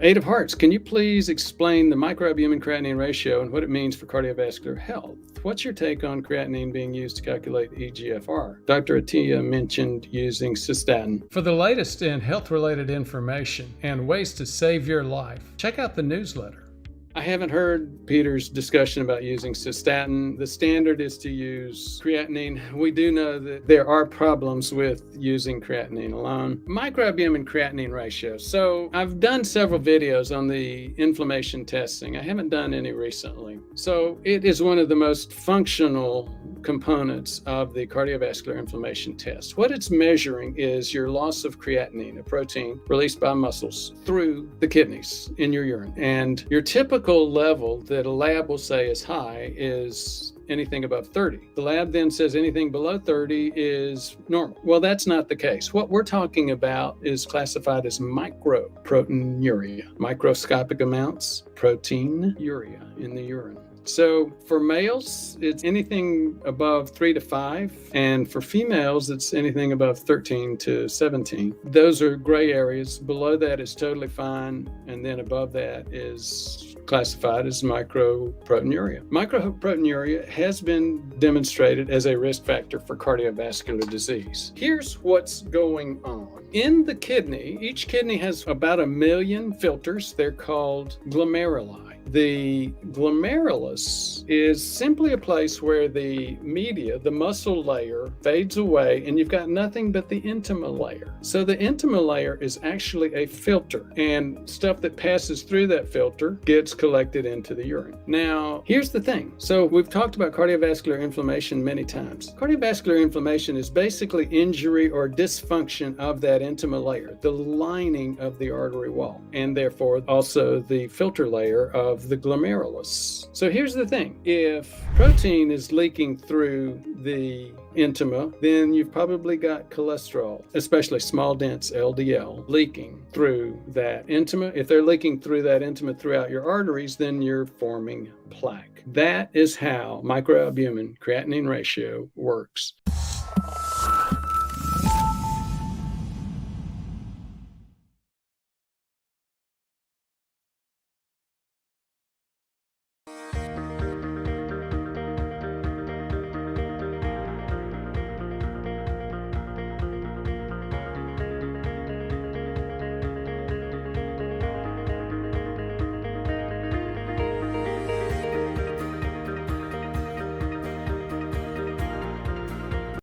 Eight of Hearts, can you please explain the microalbumin creatinine ratio and what it means for cardiovascular health? What's your take on creatinine being used to calculate eGFR? Dr. Attia mentioned using cystatin. For the latest in health-related information and ways to save your life, check out the newsletter. I haven't heard Peter's discussion about using cystatin. The standard is to use creatinine. We do know that there are problems with using creatinine alone. Microalbumin creatinine ratio. So I've done several videos on the inflammation testing. I haven't done any recently. So it is one of the most functional components of the cardiovascular inflammation test. What it's measuring is your loss of creatinine, a protein released by muscles through the kidneys in your urine. And your typical level that a lab will say is high is anything above 30. The lab then says anything below 30 is normal. Well, that's not the case. What we're talking about is classified as microproteinuria, microscopic amounts proteinuria in the urine. So for males, it's anything above 3 to 5, and for females, it's anything above 13 to 17. Those are gray areas. Below that is totally fine, and then above that is classified as microproteinuria. Microproteinuria has been demonstrated as a risk factor for cardiovascular disease. Here's what's going on. In the kidney, each kidney has about 1 million filters. They're called glomeruli. The glomerulus is simply a place where the media, the muscle layer, fades away, and you've got nothing but the intima layer. So the intima layer is actually a filter, and stuff that passes through that filter gets collected into the urine. Now, here's the thing. So we've talked about cardiovascular inflammation many times. Cardiovascular inflammation is basically injury or dysfunction of that intima layer, the lining of the artery wall, and therefore also the filter layer of the glomerulus. So here's the thing. If protein is leaking through the intima, then you've probably got cholesterol, especially small dense LDL, leaking through that intima. If they're leaking through that intima throughout your arteries, then you're forming plaque. That is how microalbumin creatinine ratio works.